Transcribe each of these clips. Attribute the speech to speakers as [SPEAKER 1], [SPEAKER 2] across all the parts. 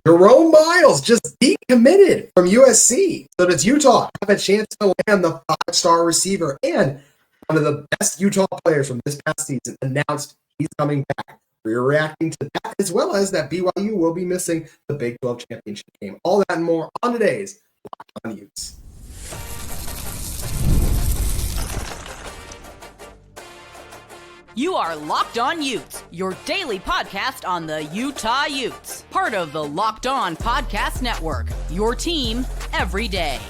[SPEAKER 1] Jerome Myles just decommitted from USC. So does Utah have a chance to land the five-star receiver? And one of the best Utah players from this past season announced he's coming back. We're reacting to that, as well as that BYU will be missing the Big 12 championship game. All that and more on today's Locked On Utes.
[SPEAKER 2] You are Locked On Utes, your daily podcast on the Utah Utes. Part of the Locked On Podcast Network, your team every day.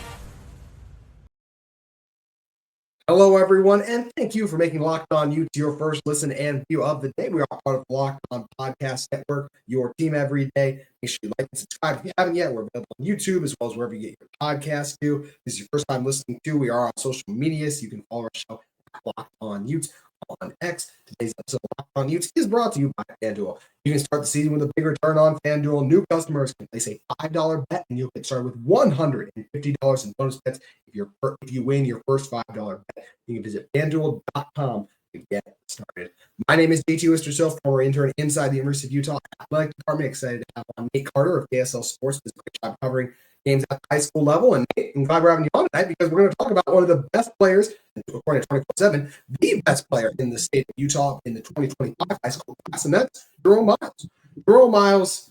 [SPEAKER 1] Hello, everyone, and thank you for making Locked On Utes your first listen and view of the day. We are part of the Locked On Podcast Network, your team every day. Make sure you like and subscribe if you haven't yet. We're available on YouTube as well as wherever you get your podcast to. If this is your first time listening to, we are on social media, so you can follow our show at Locked On Utes on X. Today's episode of Locked On Utes is brought to you by FanDuel. You can start the season with a big return on FanDuel. New customers can place a $5 bet, and you'll get started with $150 in bonus bets if you win your first $5 bet. You can visit FanDuel.com to get started. My name is JT Wistrcill, former intern inside the University of Utah Athletic Department. Excited to have on Nate Carter of KSL Sports. Does a great job covering games at the high school level. And Nate, I'm glad we're having you on tonight because we're going to talk about one of the best players, according to 24/7, the best player in the state of Utah in the 2025 high school class, and that's Jerome Myles. Jerome Myles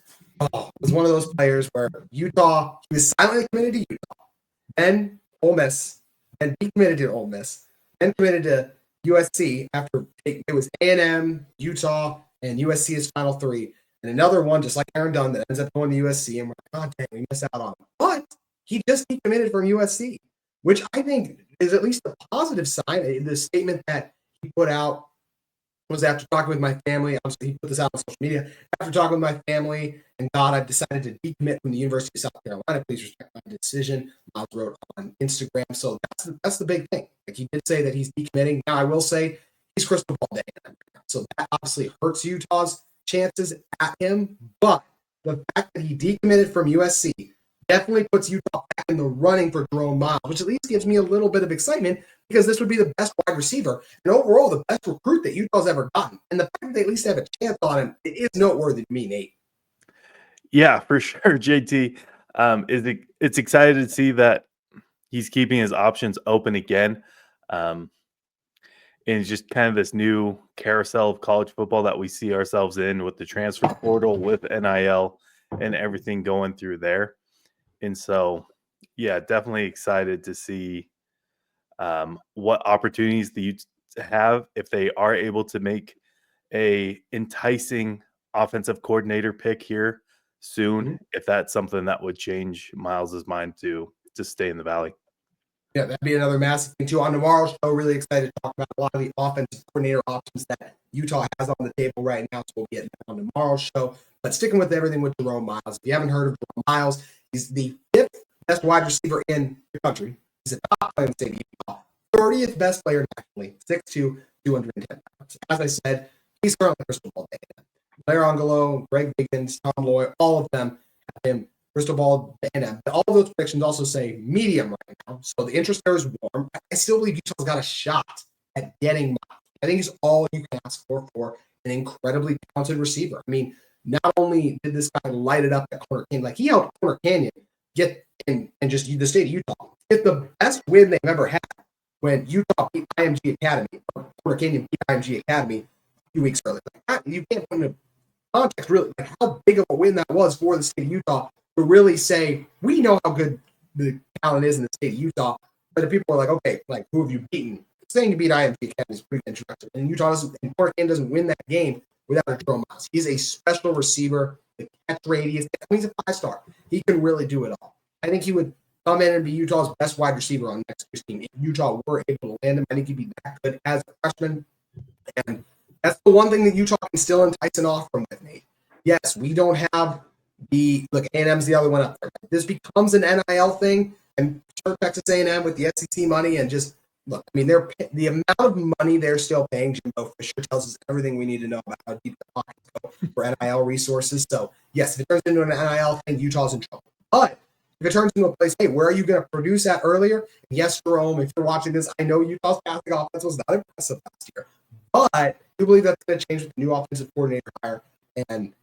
[SPEAKER 1] was one of those players where Utah, he was silently committed to Utah, then Ole Miss, then decommitted to Ole Miss, then committed to USC after it was A&M, Utah, and USC his final three. And another one, just like Aaron Dunn, that ends up going to USC, and we're like, God dang, we missed out on him. But he just decommitted from USC, which I think is at least a positive sign. The statement that he put out was after talking with my family. Obviously, he put this out on social media. After talking with my family and God, I've decided to decommit from the University of South Carolina. Please respect my decision. Myles wrote on Instagram. So that's the big thing. Like, he did say that he's decommitting. Now, I will say he's crystal ball day. So that obviously hurts Utah's chances at him, but the fact that he decommitted from USC definitely puts Utah back in the running for Jerome Myles, which at least gives me a little bit of excitement because this would be the best wide receiver and overall the best recruit that Utah's ever gotten. And the fact that they at least have a chance on him, it is noteworthy to me, Nate.
[SPEAKER 3] Yeah, for sure, JT. It's exciting to see that he's keeping his options open again. And just kind of this new carousel of college football that we see ourselves in with the transfer portal, with NIL and everything going through there. And so, yeah, definitely excited to see what opportunities the Utes have if they are able to make a enticing offensive coordinator pick here soon, if that's something that would change Myles's mind to stay in the Valley.
[SPEAKER 1] Yeah, that'd be another massive thing, too. On tomorrow's show, really excited to talk about a lot of the offensive coordinator options that Utah has on the table right now. So we'll get on tomorrow's show. But sticking with everything with Jerome Myles, if you haven't heard of Jerome Myles, he's the 5th best wide receiver in the country. He's a top player in the state of Utah. 30th best player nationally, 6'2", 210 pounds. As I said, he's currently crystal ball day. Blair Ongolo, Greg Biggins, Tom Loy, all of them have him crystal ball, and all of those predictions also say medium right now. So the interest there is warm. I still believe Utah's got a shot at getting Myles. I think he's all you can ask for an incredibly talented receiver. I mean, not only did this guy light it up at Corner Canyon, like he helped Corner Canyon get and just the state of Utah get the best win they've ever had when Utah beat IMG Academy, or Corner Canyon beat IMG Academy a few weeks earlier. Like, you can't put into context really like how big of a win that was for the state of Utah. To really say, we know how good the talent is in the state of Utah, but the people are like, okay, like, who have you beaten? Saying to beat IMG Academy is pretty interesting. And Utah doesn't win that game without a Jerome Myles. He's a special receiver, the catch radius. He's a 5-star. He can really do it all. I think he would come in and be Utah's best wide receiver on next year's team. If Utah were able to land him, I think he'd be that good as a freshman. And that's the one thing that Utah can still entice an offer from with, Nate. Yes, we don't have A&M's the other one up there. This becomes an NIL thing, and Texas A&M with the SEC money, and just look. I mean, the amount of money they're still paying Jimbo Fisher tells us everything we need to know about how deep the pockets go for NIL resources. So yes, if it turns into an NIL thing, Utah's in trouble. But if it turns into a place, hey, where are you going to produce at earlier? Yes, Jerome, if you're watching this, I know Utah's passing offense was not impressive last year, but I do believe that's going to change with the new offensive coordinator hire. And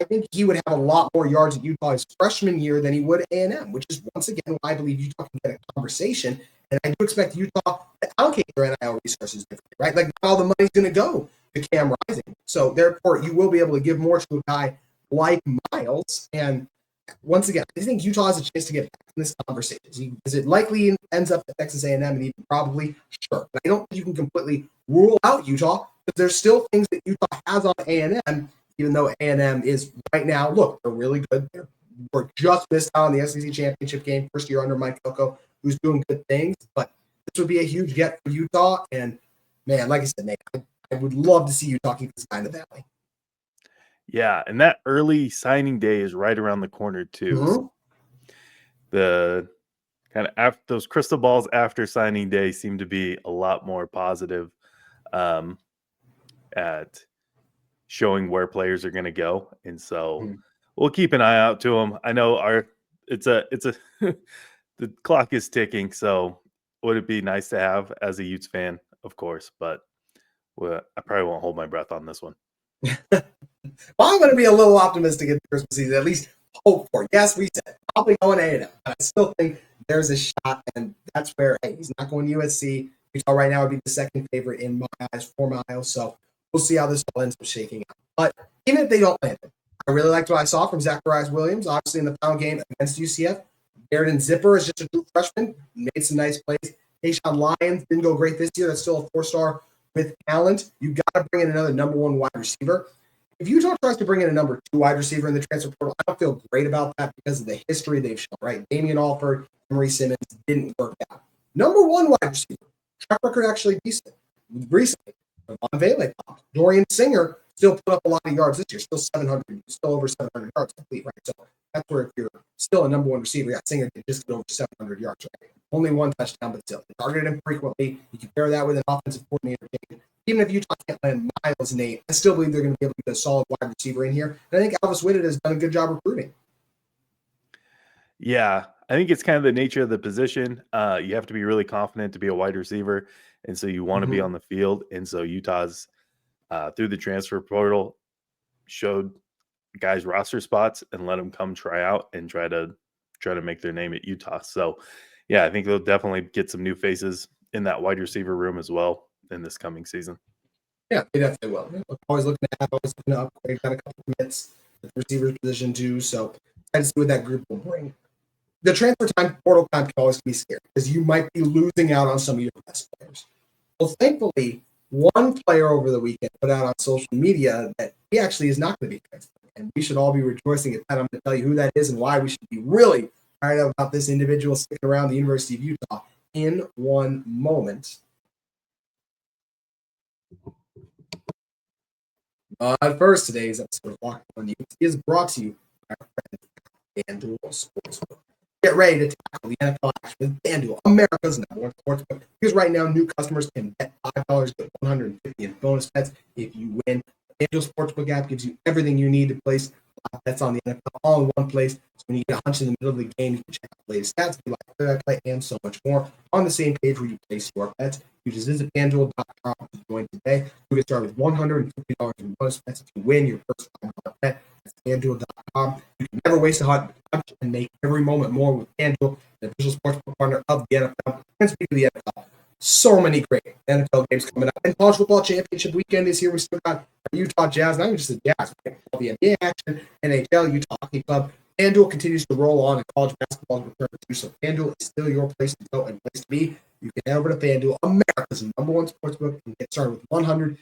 [SPEAKER 1] I think he would have a lot more yards at Utah his freshman year than he would at A&M, which is once again why I believe Utah can get a conversation. And I do expect Utah to allocate their NIL resources differently, right? Like all the money's going to go to Cam Rising. So therefore, you will be able to give more to a guy like Myles. And once again, I think Utah has a chance to get back in this conversation. Is it likely ends up at Texas A&M and even probably? Sure. But I don't think you can completely rule out Utah, but there's still things that Utah has on A&M, even though A&M is right now, look, they're really good. We're just missed out on the SEC championship game, first year under Mike Elko, who's doing good things. But this would be a huge get for Utah. And, man, like I said, Nate, I would love to see Utah keep this guy in the Valley.
[SPEAKER 3] Yeah, and that early signing day is right around the corner, too.
[SPEAKER 1] Mm-hmm.
[SPEAKER 3] So the kind of after those crystal balls after signing day seem to be a lot more positive at showing where players are going to go, and so we'll keep an eye out to them. I know the clock is ticking, so would it be nice to have as a Utes fan, of course, but I probably won't hold my breath on this one.
[SPEAKER 1] Well, I'm going to be a little optimistic in the Christmas season, at least hope for it. Yes, we said probably going A&M, but I still think there's a shot, and that's where, hey, he's not going to USC. Utah right now would be the second favorite in my eyes for Myles, so we'll see how this all ends up shaking out. But even if they don't land it, I really liked what I saw from Zacharias Williams, obviously in the final game against UCF. Darren Zipper is just a true freshman, made some nice plays. Tayshawn Lyons didn't go great this year. That's still a 4-star with talent. You got to bring in another number 1 wide receiver. If Utah tries to bring in a number 2 wide receiver in the transfer portal, I don't feel great about that because of the history they've shown, right? Damian Alford, Emery Simmons didn't work out. Number 1 wide receiver, track record actually decent. Recently, Von Vele popped. Dorian Singer still put up a lot of yards this year, still over 700 yards complete, right? So that's where if you're still a number 1 receiver, yeah, Singer can just get over 700 yards, right? Only 1 touchdown, but still. They targeted him frequently. You compare that with an offensive coordinator. Even if Utah can't land Myles, Nate, I still believe they're going to be able to get a solid wide receiver in here. And I think Alvis Whitted has done a good job recruiting.
[SPEAKER 3] Yeah, I think it's kind of the nature of the position. You have to be really confident to be a wide receiver, and so you want to be on the field. And so Utah's through the transfer portal showed guys roster spots and let them come try out and try to make their name at Utah. So yeah, I think they'll definitely get some new faces in that wide receiver room as well in this coming season.
[SPEAKER 1] Yeah, they definitely will. Always looking to upgrade. Got a couple commits at the receiver position too. So I just see what that group will bring. The transfer portal time can always be scary because you might be losing out on some of your best players. Well, thankfully, one player over the weekend put out on social media that he actually is not going to be transferred. And we should all be rejoicing at that. I'm going to tell you who that is and why we should be really excited about this individual sticking around the University of Utah in one moment. First, today's episode of Locked On Utes is brought to you by our friends at FanDuel Sportsbook. Get ready to tackle the NFL action with FanDuel, America's #1 sportsbook. Because right now, new customers can bet $5 get $150 in bonus bets if you win. The FanDuel Sportsbook app gives you everything you need to place bets on the NFL all in one place. So when you get a hunch in the middle of the game, you can check out the latest stats, play, and so much more on the same page where you place your bets. You just visit FanDuel.com to join today. You get started with $150 in bonus bets if you win your first $5 bet. That's FanDuel.com. You can never waste a hunch and make every moment more with FanDuel, the official sportsbook partner of the NFL. And speaking of the NFL, so many great NFL games coming up. And college football championship weekend is here. We still got our Utah Jazz, not even just the Jazz, but all the NBA action, NHL, Utah Hockey Club. FanDuel continues to roll on, and college basketball is returning too. So FanDuel is still your place to go and place to be. You can head over to FanDuel, America's #1 sportsbook, and get started with $150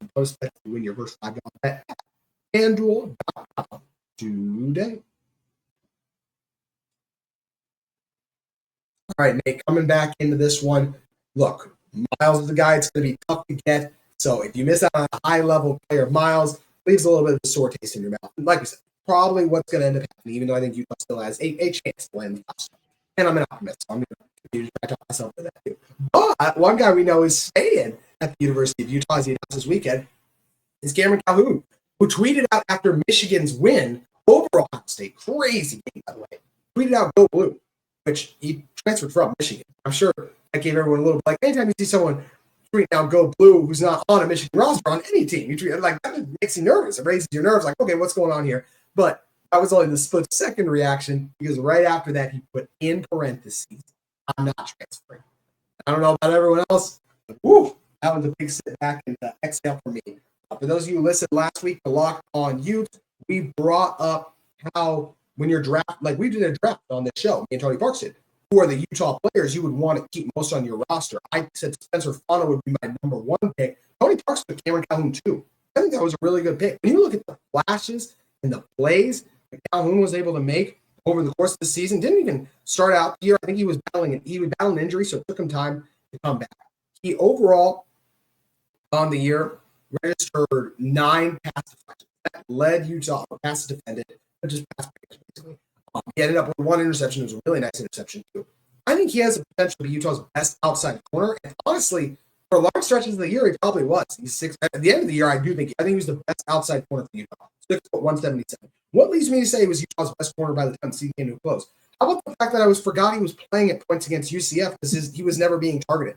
[SPEAKER 1] in bonus bets to win your first $5 bet at FanDuel.com today. All right, Nate, coming back into this one. Look, Myles is the guy. It's going to be tough to get. So if you miss out on a high-level player, Myles leaves a little bit of a sore taste in your mouth. And like we said, probably what's going to end up happening, even though I think Utah still has a chance to win the playoffs. And I'm an optimist, so I'm going to continue to try to talk myself to that too. But one guy we know is staying at the University of Utah, as he announced this weekend, is Cameron Calhoun, who tweeted out after Michigan's win over Ohio State. Crazy game, by the way. Tweeted out "Go Blue," which he transferred from Michigan. I'm sure that gave everyone a little, like, anytime you see someone tweet now Go Blue, who's not on a Michigan roster on any team. You tweet like that makes you nervous. It raises your nerves. Like, okay, what's going on here? But that was only the split second reaction because right after that he put in parentheses, "I'm not transferring." I don't know about everyone else, but woo, that was a big sit back and exhale for me. For those of you who listened last week to Locked On Utes, we brought up how when you're draft, like we did a draft on this show, me and Tony Parks did, who are the Utah players you would want to keep most on your roster. I said Spencer Fano would be my number one pick. Tony Parks took Cameron Calhoun too. I think that was a really good pick. When you look at the flashes and the plays that Calhoun was able to make over the course of the season, didn't even start out here. I think he was battling injury, so it took him time to come back. He overall on the year registered 9 pass deflections. That led Utah pass defended, but just pass breakers, basically. He ended up with 1 interception. It was a really nice interception, too. I think he has the potential to be Utah's best outside corner. And honestly, for large stretches of the year, he probably was. He's 6. At the end of the year, I think he was the best outside corner for Utah. 6'177". What leads me to say he was Utah's best corner by the time the season came to a close? How about the fact that I forgot he was playing at points against UCF because he was never being targeted?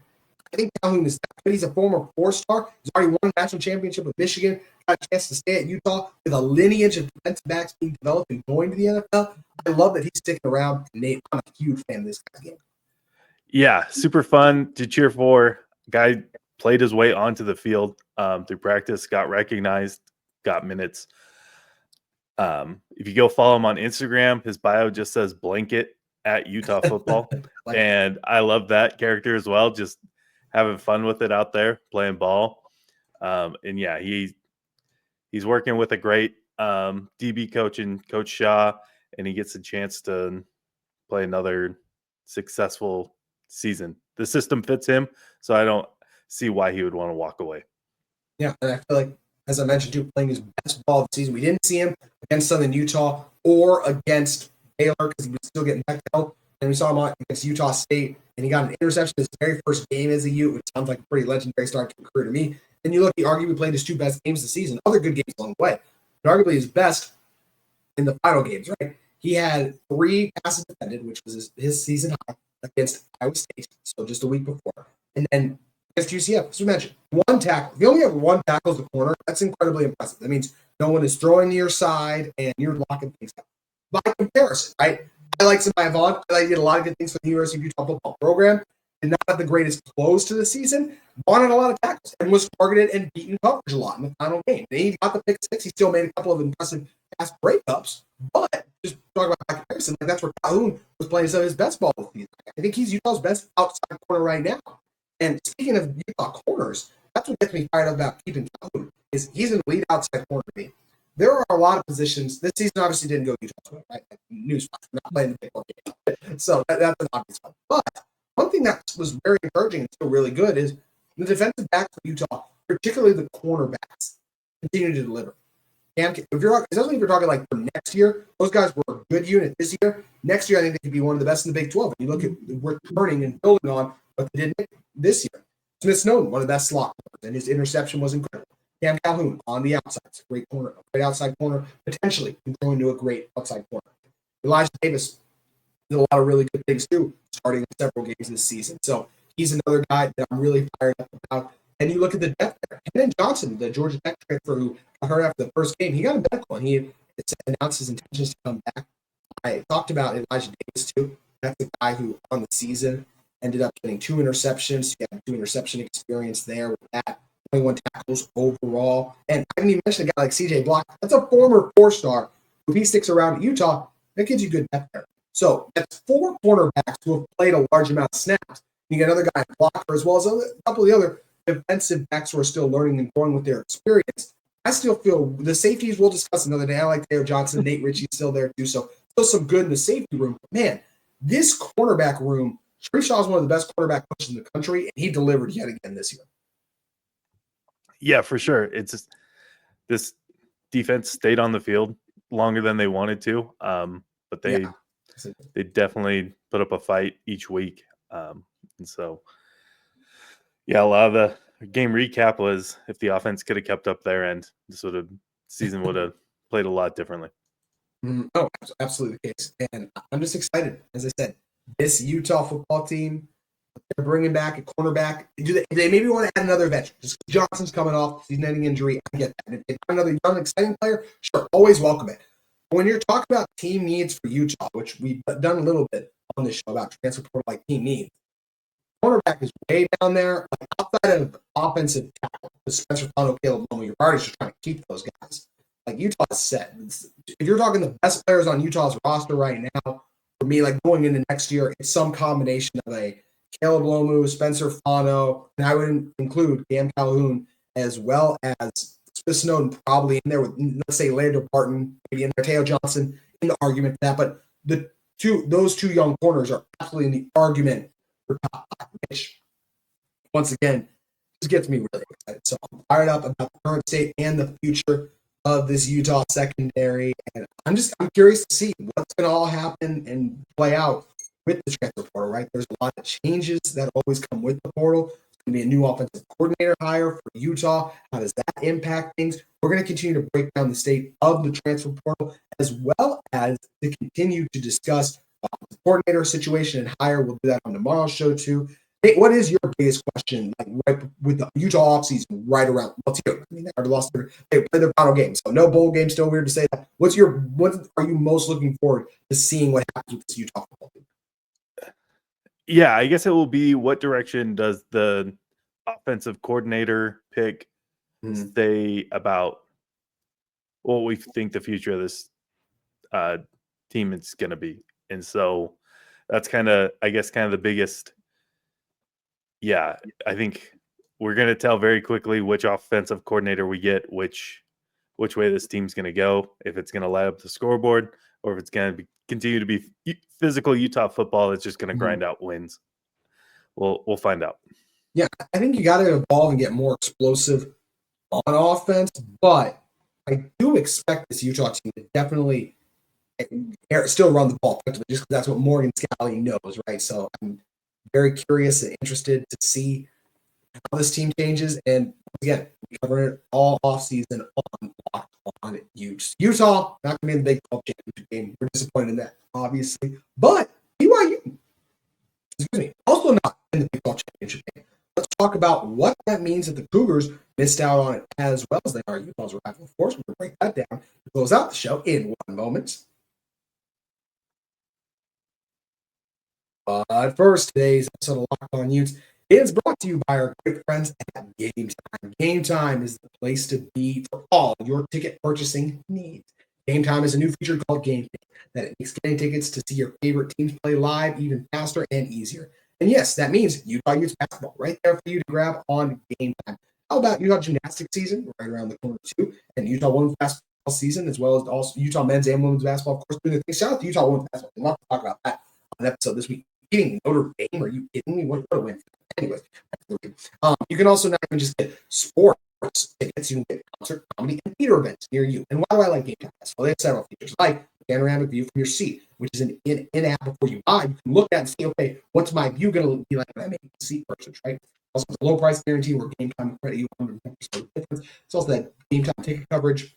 [SPEAKER 1] I think Calhoun is that good. He's a former 4-star. He's already won a national championship with Michigan. Got a chance to stay at Utah with a lineage of defensive backs being developed and going to the NFL. I love that he's sticking around. Nate, I'm a huge fan of this guy's game.
[SPEAKER 3] Yeah, super fun to cheer for. Guy played his way onto the field through practice, got recognized, got minutes. If you go follow him on Instagram, his bio just says blanket at Utah Football. And I love that character as well. Just having fun with it out there, playing ball. And yeah, he's working with a great DB coach and Coach Shaw, and he gets a chance to play another successful season. The system fits him, so I don't see why he would want to walk away.
[SPEAKER 1] Yeah, and I feel like, as I mentioned, too, playing his best ball of the season. We didn't see him against Southern Utah or against Baylor because he was still getting back to health. And we saw him against Utah State, and he got an interception his very first game as a Ute, which sounds like a pretty legendary start to a career to me. And you look, he arguably played his 2 best games of the season, other good games along the way, but arguably his best in the final games, right? He had 3 passes defended, which was his season high against Iowa State, so just a week before. And then against UCF, as we mentioned, 1 tackle. If you only have 1 tackle as a corner, that's incredibly impressive. That means no one is throwing to your side and you're locking things up. By comparison, right? I like Samaya Vaughn. I did a lot of good things for the University of Utah football program. Did not have the greatest close to the season. Vaughn had a lot of tackles and was targeted and beaten coverage a lot in the final game. And he got the pick 6. He still made a couple of impressive pass breakups. But just talking about by comparison, like that's where Calhoun was playing some of his best ball this season. I think he's Utah's best outside corner right now. And speaking of Utah corners, that's what gets me fired up about keeping Calhoun, is he's an elite outside corner to me. There are a lot of positions. This season obviously didn't go Utah's way, right? Newsflash, we're not playing the big one game. So that's an obvious one. But one thing that was very encouraging and still really good is the defensive backs for Utah, particularly the cornerbacks, continue to deliver. Especially if you're talking like for next year, those guys were a good unit this year. Next year, I think they could be one of the best in the Big 12. When you look at returning and building on what they did this year. Smith Snowden, one of the best slot corners, and his interception was incredible. Cam Calhoun on the outside, great corner, a great outside corner, potentially can grow into a great outside corner. Elijah Davis did a lot of really good things too, starting several games this season. So he's another guy that I'm really fired up about. And you look at the depth there. Hennon Johnson, the Georgia Tech transfer who I heard after the first game, he got a medical and he announced his intentions to come back. I talked about Elijah Davis too. That's the guy who on the season ended up getting 2 interceptions. He had 2 interception experience there with that. 21 tackles overall. And I didn't even mention a guy like CJ Block. That's a former 4-star. If he sticks around at Utah, that gives you good depth there. So that's 4 cornerbacks who have played a large amount of snaps. You get another guy, Blocker, as well as a couple of the other defensive backs who are still learning and growing with their experience. I still feel the safeties we'll discuss another day. I like Theo Johnson, Nate Ritchie's still there too. So still some good in the safety room. But man, this cornerback room, Sharif Shaw is one of the best cornerback coaches in the country, and he delivered yet again this year.
[SPEAKER 3] Yeah, for sure. It's just, this defense stayed on the field longer than they wanted to, but they definitely put up a fight each week. And so, yeah, a lot of the game recap was if the offense could have kept up their end, the season would have played a lot differently.
[SPEAKER 1] Oh, absolutely the case. And I'm just excited. As I said, this Utah football team They're bringing back a cornerback. Do they maybe want to add another veteran? Just Johnson's coming off season-ending injury. I get that. If they find another young, exciting player, sure, always welcome it. But when you're talking about team needs for Utah, which we've done a little bit on this show about transfer portal, like team needs, cornerback is way down there. Like outside of offensive tackle, Spencer Fano, Caleb Lomo, you're already just trying to keep those guys. Like Utah is set. If you're talking the best players on Utah's roster right now, for me, like going into next year, it's some combination of a Caleb Lomu, Spencer Fano, and I would include Cameron Calhoun as well as Snowden probably in there with, let's say, Lando Barton, maybe in there, Teo Johnson in the argument for that. But those two young corners are absolutely in the argument for top five, which once again, this gets me really excited. So I'm fired up about the current state and the future of this Utah secondary. And I'm curious to see what's going to all happen and play out with the transfer portal, right? There's a lot of changes that always come with the portal. It's going to be a new offensive coordinator hire for Utah. How does that impact things? We're going to continue to break down the state of the transfer portal as well as to continue to discuss the coordinator situation and hire. We'll do that on tomorrow's show too. Hey, what is your biggest question, like right with the Utah offseason right around? Let's hear it. I mean, they already lost they played their final game, so no bowl game. Still weird to say that. What are you most looking forward to seeing what happens with this Utah football team?
[SPEAKER 3] Yeah, I guess it will be what direction does the offensive coordinator pick say about what we think the future of this team is going to be. And so that's kind of the biggest. Yeah, I think we're going to tell very quickly which offensive coordinator we get, which way this team's going to go, if it's going to light up the scoreboard or if it's going to continue to be physical Utah football that's just going to grind out wins. We'll find out.
[SPEAKER 1] Yeah, I think you got to evolve and get more explosive on offense, but I do expect this Utah team to definitely still run the ball effectively just because that's what Morgan Scalley knows, right? So I'm very curious and interested to see how this team changes. And again, we covered it all offseason on Locked On Utes. Utah, not going to be in the Big 12 championship game. We're disappointed in that, obviously. But BYU, also not in the Big 12 championship game. Let's talk about what that means that the Cougars missed out on it as well as they are Utah's rival. Of course, we're going to break that down to close out the show in 1 moment. But first, today's episode of Locked On Utes is brought to you by our great friends at GameTime. GameTime is the place to be for all your ticket purchasing needs. GameTime is a new feature called Game Day that makes getting tickets to see your favorite teams play live even faster and easier. And yes, that means Utah Utes basketball right there for you to grab on GameTime. How about Utah gymnastics season right around the corner too, and Utah women's basketball season as well as also Utah men's and women's basketball. Of course, doing the thing. Shout out to Utah women's basketball. We'll have to talk about that on an episode this week. Notre Dame? Are you kidding me? What a win. Anyways, you can also not even just get sports tickets. You can get concert, comedy, and theater events near you. And why do I like GameTime? Well, they have several features, like panoramic view from your seat, which is an in-app before you buy. You can look at and see, okay, what's my view going to be like when I make a seat purchase, right? Also, it's a low price guarantee where GameTime will credit you 100% difference. It's also that GameTime ticket coverage.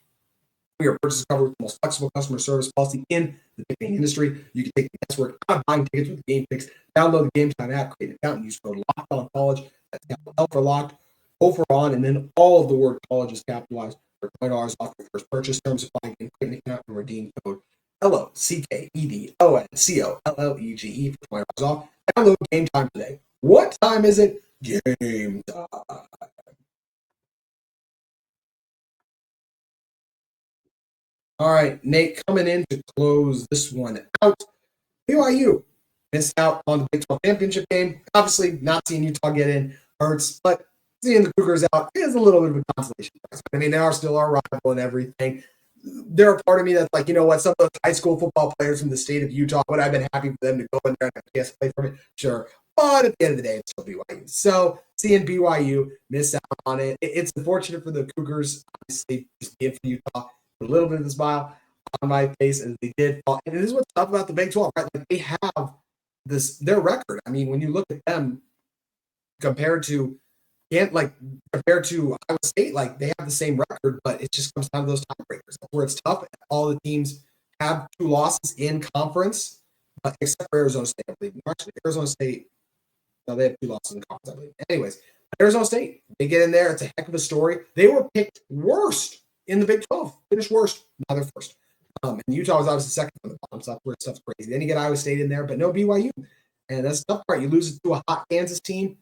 [SPEAKER 1] Your purchase covered with the most flexible customer service policy in the ticketing industry. You can take the guesswork out of buying tickets with GameFix. Download the GameTime app, create an account, and use code LOCKEDONCollege. That's capital L for locked, O for on, and then all of the word college is capitalized for $20 off your first purchase. Terms apply. You can create an account and redeem code LOCKEDONCOLLEGE for $20 off. Download GameTime today. What time is it? Game time. All right, Nate, coming in to close this one out. BYU missed out on the Big 12 championship game. Obviously, not seeing Utah get in hurts, but seeing the Cougars out is a little bit of a consolation prize. I mean, they are still our rival and everything. They're a part of me that's like, you know what, some of those high school football players from the state of Utah, would I have been happy for them to go in there and have a chance to play for it? Sure. But at the end of the day, it's still BYU. So seeing BYU miss out on it, it's unfortunate for the Cougars, obviously, just being for Utah. A little bit of a smile on my face as they did fall. And this is what's tough about the Big 12, right? Like they have their record. I mean, when you look at them compared to Iowa State, like they have the same record, but it just comes down to those tiebreakers where it's tough. All the teams have 2 losses in conference, except for Arizona State. I believe actually Arizona State No, they have 2 losses in the conference, I believe. Anyways, Arizona State, they get in there. It's a heck of a story. They were picked worst in the Big 12. Finished worst. Now they're first. And Utah was obviously second from the bottom, so that's where stuff's crazy. Then you get Iowa State in there, but no BYU. And that's the tough part. You lose to a hot Kansas team,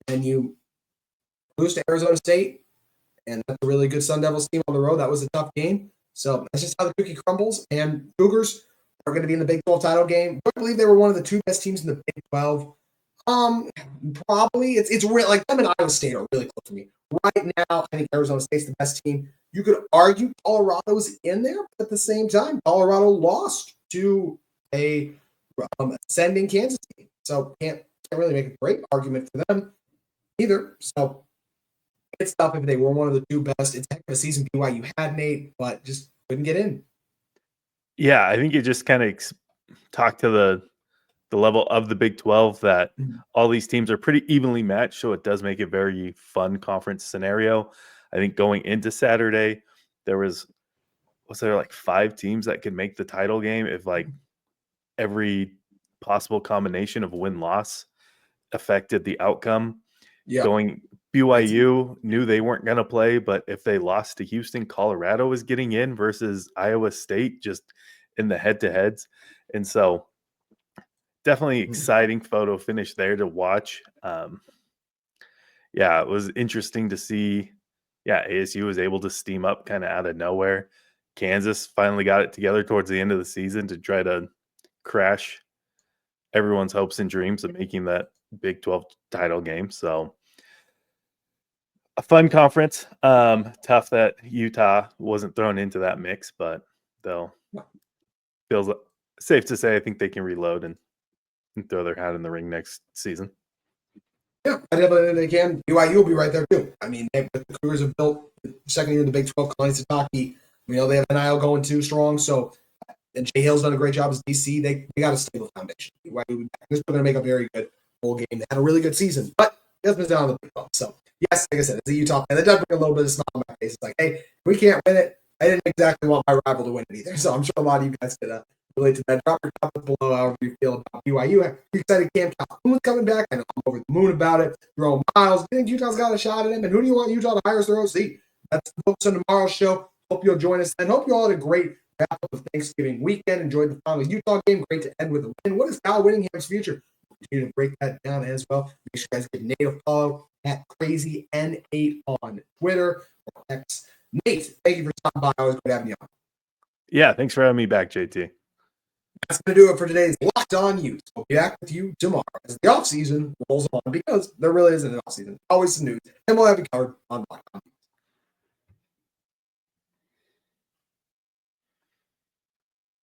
[SPEAKER 1] and you lose to Arizona State, and that's a really good Sun Devils team on the road. That was a tough game. So that's just how the cookie crumbles. And Cougars are going to be in the Big 12 title game. I believe they were one of the 2 best teams in the Big 12. Probably. It's real. Like, them and Iowa State are really close to me. Right now, I think Arizona State's the best team. You could argue Colorado's in there, but at the same time, Colorado lost to a ascending Kansas team. So can't really make a great argument for them either. So it's tough if they were one of the 2 best. It's a heck of a season BYU had, Nate, but just couldn't get in.
[SPEAKER 3] Yeah, I think you just kind of talk to the level of the Big 12 that all these teams are pretty evenly matched, so it does make a very fun conference scenario. I think going into Saturday, was there like 5 teams that could make the title game if like every possible combination of win-loss affected the outcome.
[SPEAKER 1] Yeah.
[SPEAKER 3] BYU knew they weren't going to play, but if they lost to Houston, Colorado was getting in versus Iowa State just in the head-to-heads. And so definitely exciting photo finish there to watch. It was interesting to see. Yeah, ASU was able to steam up kind of out of nowhere. Kansas finally got it together towards the end of the season to try to crash everyone's hopes and dreams of making that Big 12 title game. So a fun conference. Tough that Utah wasn't thrown into that mix, but though feels safe to say I think they can reload and throw their hat in the ring next season.
[SPEAKER 1] Yeah, I definitely think they can. BYU will be right there too. I mean, the Cougars have built the second year in the Big 12. Kalani Sitake, they have NIL going too strong. So, and Jay Hill's done a great job as DC. They got a stable foundation. BYU is going to make a very good bowl game. They had a really good season, but it has been down on the Big 12. So, yes, like I said, as a Utah fan, that does bring a little bit of smile on my face. It's like, hey, we can't win it. I didn't exactly want my rival to win it either. So I'm sure a lot of you guys could relate to that. Drop your comments below however you feel about BYU. I'm excited Cam Calhoun coming back. I know I'm over the moon about it. Jerome Myles. Do you think Utah's got a shot at him? And who do you want Utah to hire as their OC? That's the focus on tomorrow's show. Hope you'll join us. And hope you all had a great wrap-up of Thanksgiving weekend. Enjoyed the final Utah game. Great to end with a win. What is Kyle Whittingham's future? We'll continue to break that down as well. Make sure you guys give Nate a follow at CrazyN8 on Twitter or X. Nate, thank you for stopping by. Always great having you on.
[SPEAKER 3] Yeah, thanks for having me back, JT.
[SPEAKER 1] That's going to do it for today's Locked On Utes. We'll be back with you tomorrow as the offseason rolls on, because there really isn't an offseason. Always some news, and we'll have you covered on Locked On Utes.